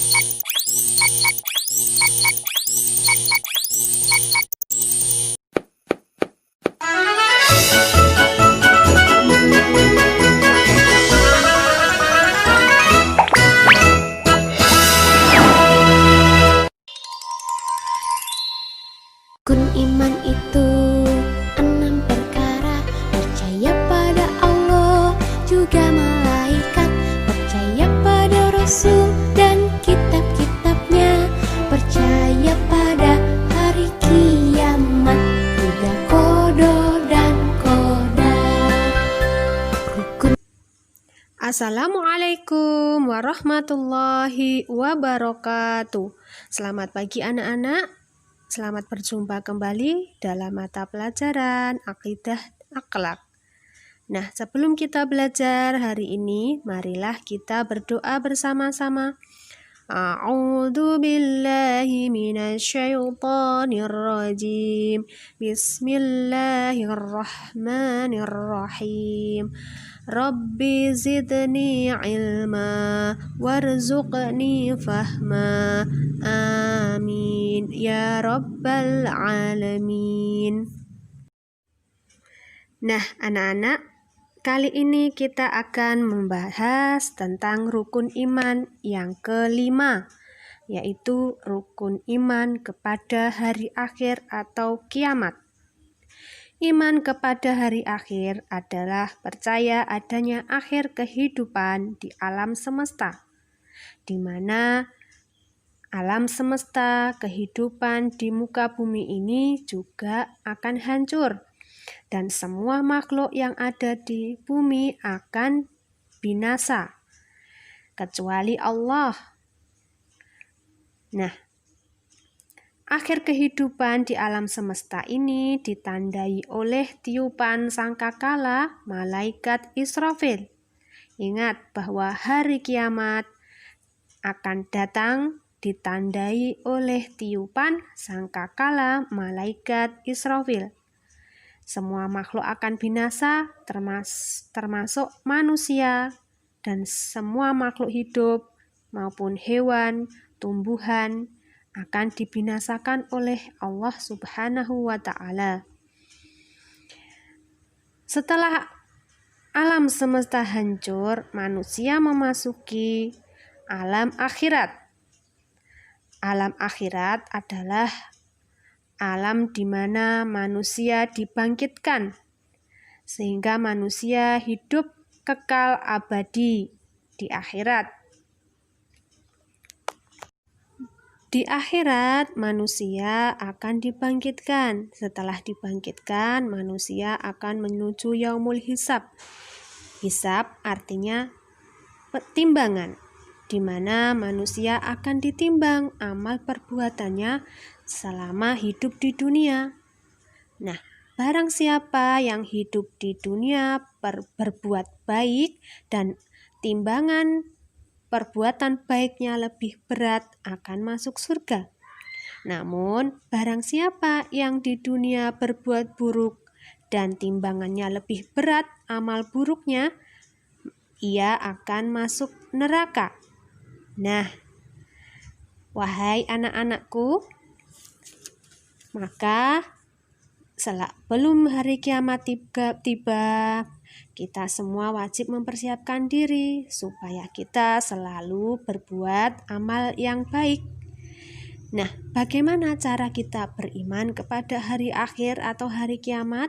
Rukun iman itu 6 perkara: percaya pada Allah, juga malaikat, percaya pada Rasul dan kitab-kitabnya, percaya pada hari kiamat, juga qada dan qadar. Assalamualaikum warahmatullahi wabarakatuh. Selamat pagi anak-anak. Selamat berjumpa kembali dalam mata pelajaran Aqidah Akhlak. Nah, sebelum kita belajar hari ini, marilah kita berdoa bersama-sama. A'udzu billahi minasyaitonir rajim. Bismillahirrahmanirrahim. Rabbi zidni ilma warzuqni fahma. Amin ya rabbal alamin. Nah, anak-anak, kali ini kita akan membahas tentang rukun iman yang kelima, yaitu rukun iman kepada hari akhir atau kiamat. Iman kepada hari akhir adalah percaya adanya akhir kehidupan di alam semesta, di mana alam semesta, kehidupan di muka bumi ini juga akan hancur, dan semua makhluk yang ada di bumi akan binasa, kecuali Allah. Nah, akhir kehidupan di alam semesta ini ditandai oleh tiupan sangkakala malaikat Israfil. Ingat bahwa hari kiamat akan datang ditandai oleh tiupan sangkakala malaikat Israfil. Semua makhluk akan binasa, termasuk manusia dan semua makhluk hidup maupun hewan, tumbuhan akan dibinasakan oleh Allah Subhanahu wa Ta'ala. Setelah alam semesta hancur, manusia memasuki alam akhirat. Alam akhirat adalah alam di mana manusia dibangkitkan, sehingga manusia hidup kekal abadi di akhirat. Di akhirat, manusia akan dibangkitkan. Setelah dibangkitkan, manusia akan menuju yaumul hisab. Hisab artinya timbangan, di mana manusia akan ditimbang amal perbuatannya selama hidup di dunia. Nah, barang siapa yang hidup di dunia berbuat baik dan timbangan perbuatan baiknya lebih berat, akan masuk surga. Namun, barang siapa yang di dunia berbuat buruk dan timbangannya lebih berat amal buruknya, ia akan masuk neraka. Nah, wahai anak-anakku, maka sebelum hari kiamat tiba, kita semua wajib mempersiapkan diri supaya kita selalu berbuat amal yang baik. Nah, bagaimana cara kita beriman kepada hari akhir atau hari kiamat?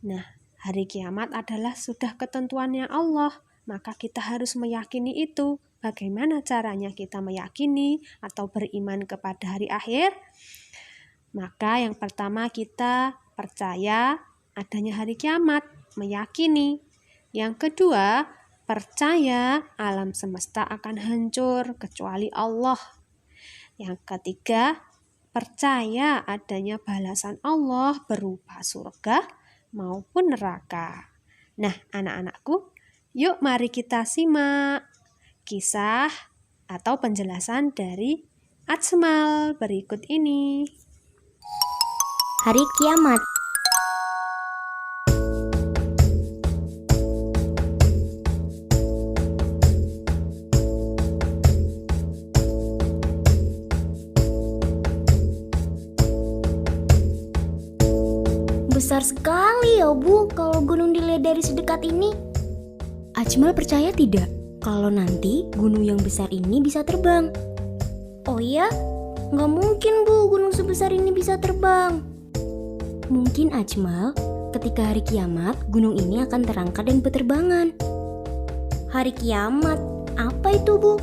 Nah, hari kiamat adalah sudah ketentuannya Allah, maka kita harus meyakini itu. Bagaimana caranya kita meyakini atau beriman kepada hari akhir? Maka yang pertama, kita percaya adanya hari kiamat, meyakini. Yang kedua, percaya alam semesta akan hancur kecuali Allah. Yang ketiga, percaya adanya balasan Allah berupa surga maupun neraka. Nah, anak-anakku, yuk mari kita simak kisah atau penjelasan dari Ajmal berikut ini. Hari kiamat. besar sekali ya Bu kalau gunung dilihat dari sedekat ini. Ajmal percaya tidak kalau nanti gunung yang besar ini bisa terbang? Oh iya? Nggak mungkin Bu gunung sebesar ini bisa terbang. Mungkin Ajmal, ketika hari kiamat gunung ini akan terangkat dan berterbangan. Hari kiamat? Apa itu Bu?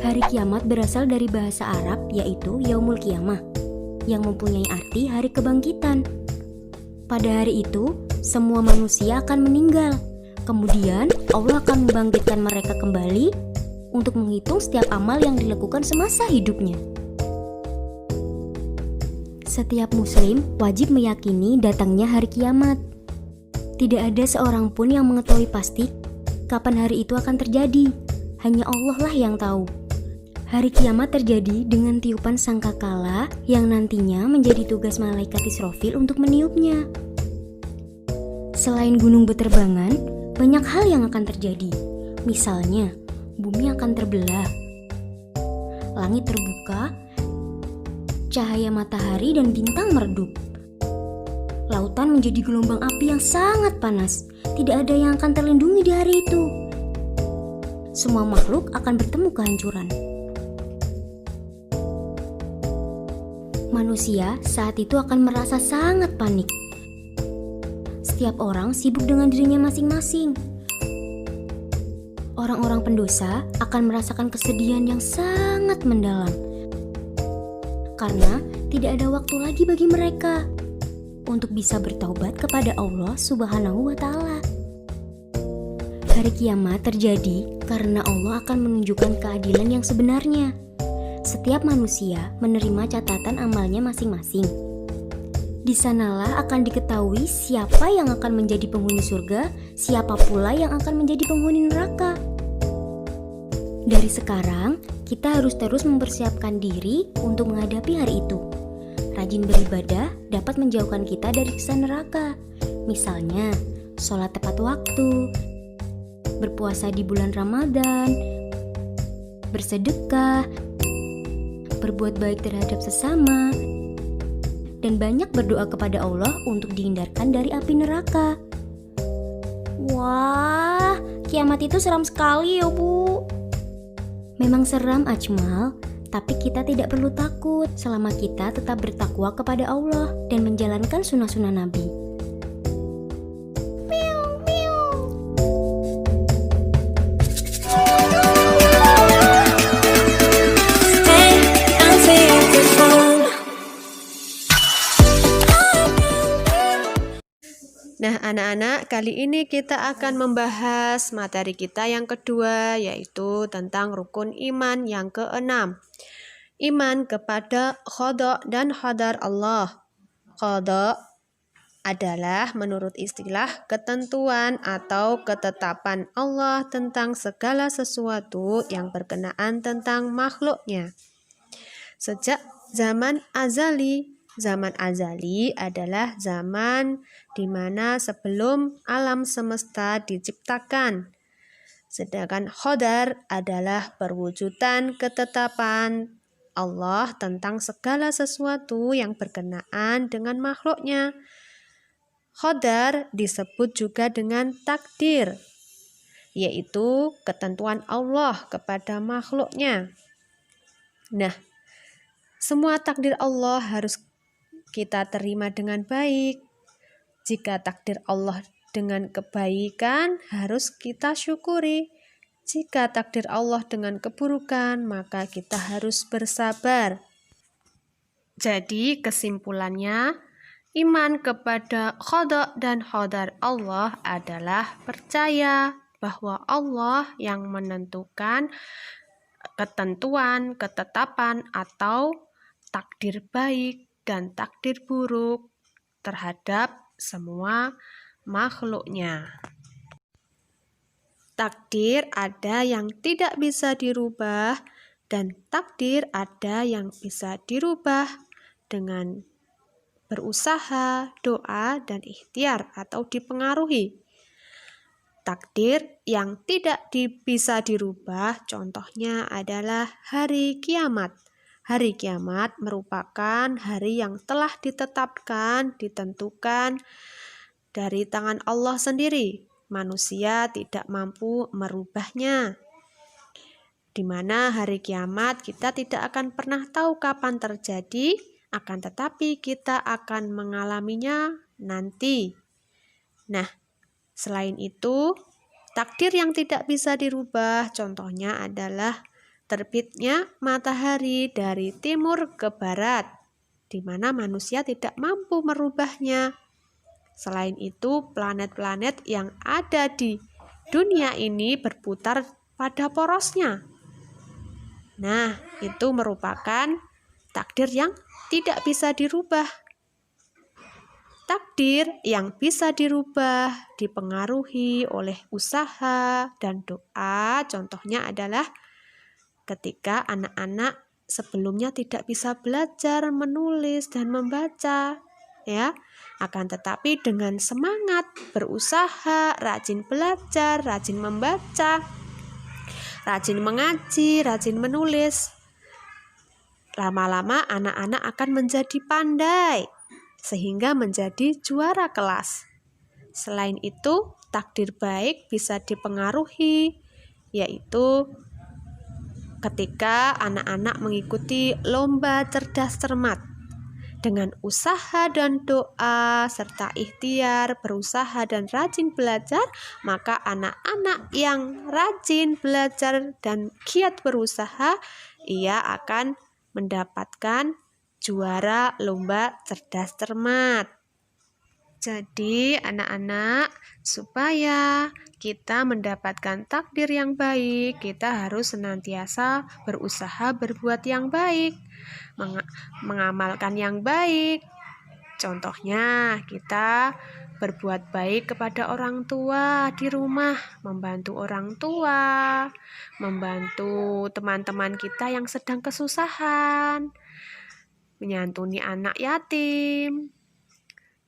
Hari kiamat berasal dari bahasa Arab yaitu Yaumul Qiyamah, yang mempunyai arti hari kebangkitan. Pada hari itu, semua manusia akan meninggal. Kemudian Allah akan membangkitkan mereka kembali untuk menghitung setiap amal yang dilakukan semasa hidupnya. Setiap muslim wajib meyakini datangnya hari kiamat. Tidak ada seorang pun yang mengetahui pasti kapan hari itu akan terjadi. Hanya Allah lah yang tahu. Hari kiamat terjadi dengan tiupan sangkakala yang nantinya menjadi tugas malaikat Israfil untuk meniupnya. Selain gunung berterbangan, banyak hal yang akan terjadi. Misalnya, bumi akan terbelah, langit terbuka, cahaya matahari dan bintang meredup. Lautan menjadi gelombang api yang sangat panas. Tidak ada yang akan terlindungi di hari itu. Semua makhluk akan bertemu kehancuran. Manusia saat itu akan merasa sangat panik. Setiap orang sibuk dengan dirinya masing-masing. Orang-orang pendosa akan merasakan kesedihan yang sangat mendalam. Karena tidak ada waktu lagi bagi mereka untuk bisa bertaubat kepada Allah Subhanahu wa Ta'ala. Hari kiamat terjadi karena Allah akan menunjukkan keadilan yang sebenarnya. Setiap manusia menerima catatan amalnya masing-masing. Di sanalah akan diketahui siapa yang akan menjadi penghuni surga, siapa pula yang akan menjadi penghuni neraka. Dari sekarang, kita harus terus mempersiapkan diri untuk menghadapi hari itu. Rajin beribadah dapat menjauhkan kita dari siksa neraka. Misalnya, sholat tepat waktu, berpuasa di bulan Ramadan, bersedekah, berbuat baik terhadap sesama, dan banyak berdoa kepada Allah untuk dihindarkan dari api neraka. Wah, kiamat itu seram sekali ya Bu. Memang seram Ajmal, tapi kita tidak perlu takut selama kita tetap bertakwa kepada Allah dan menjalankan sunnah-sunnah Nabi. Nah, anak-anak, kali ini kita akan membahas materi kita yang kedua, yaitu tentang rukun iman yang keenam. Iman kepada qada dan qadar Allah. Qada adalah menurut istilah ketentuan atau ketetapan Allah tentang segala sesuatu yang berkenaan tentang makhluknya. Sejak zaman azali adalah zaman di mana sebelum alam semesta diciptakan. Sedangkan qadar adalah perwujudan ketetapan Allah tentang segala sesuatu yang berkenaan dengan makhluknya. Qadar disebut juga dengan takdir, yaitu ketentuan Allah kepada makhluknya. Nah, semua takdir Allah harus kita terima dengan baik. Jika takdir Allah dengan kebaikan, harus kita syukuri. Jika takdir Allah dengan keburukan, maka kita harus bersabar. Jadi kesimpulannya, iman kepada qada dan qadar Allah adalah percaya bahwa Allah yang menentukan ketentuan, ketetapan, atau takdir baik dan takdir buruk terhadap semua makhluknya. Takdir ada yang tidak bisa dirubah dan takdir ada yang bisa dirubah dengan berusaha, doa, dan ikhtiar atau dipengaruhi. Takdir yang tidak bisa dirubah contohnya adalah hari kiamat. Hari kiamat merupakan hari yang telah ditetapkan, ditentukan dari tangan Allah sendiri. Manusia tidak mampu merubahnya. Di mana hari kiamat kita tidak akan pernah tahu kapan terjadi, akan tetapi kita akan mengalaminya nanti. Nah, selain itu, takdir yang tidak bisa dirubah contohnya adalah terbitnya matahari dari timur ke barat, di mana manusia tidak mampu merubahnya. Selain itu, planet-planet yang ada di dunia ini berputar pada porosnya. Nah, itu merupakan takdir yang tidak bisa dirubah. Takdir yang bisa dirubah dipengaruhi oleh usaha dan doa. Contohnya adalah ketika anak-anak sebelumnya tidak bisa belajar menulis dan membaca, ya. Akan tetapi dengan semangat berusaha, rajin belajar, rajin membaca, rajin mengaji, rajin menulis, lama-lama anak-anak akan menjadi pandai sehingga menjadi juara kelas. Selain itu, takdir baik bisa dipengaruhi, yaitu ketika anak-anak mengikuti lomba cerdas cermat. Dengan usaha dan doa serta ikhtiar, berusaha dan rajin belajar, maka anak-anak yang rajin belajar dan giat berusaha, ia akan mendapatkan juara lomba cerdas cermat. Jadi anak-anak, supaya kita mendapatkan takdir yang baik, kita harus senantiasa berusaha berbuat yang baik, mengamalkan yang baik. Contohnya, kita berbuat baik kepada orang tua di rumah, membantu orang tua, membantu teman-teman kita yang sedang kesusahan, menyantuni anak yatim,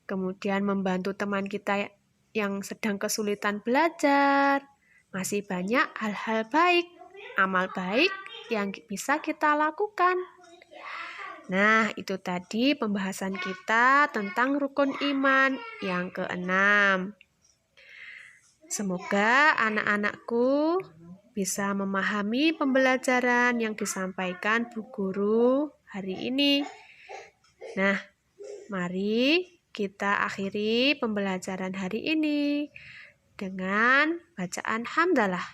kemudian membantu teman kita yang sedang kesulitan belajar. Masih banyak hal-hal baik, amal baik yang bisa kita lakukan. Nah, itu tadi pembahasan kita tentang rukun iman yang ke-6. Semoga anak-anakku bisa memahami pembelajaran yang disampaikan Bu Guru hari ini. Nah, mari kita akhiri pembelajaran hari ini dengan bacaan hamdalah.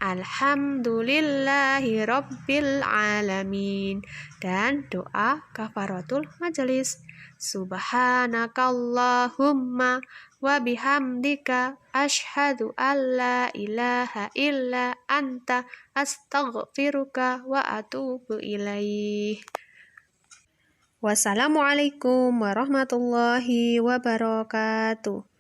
Alhamdulillahi Rabbil Alamin, dan doa kafaratul majelis. Subhanakallahumma wa bihamdika asyhadu an la ilaha illa anta astaghfiruka wa atubu ilaih. Wassalamualaikum warahmatullahi wabarakatuh.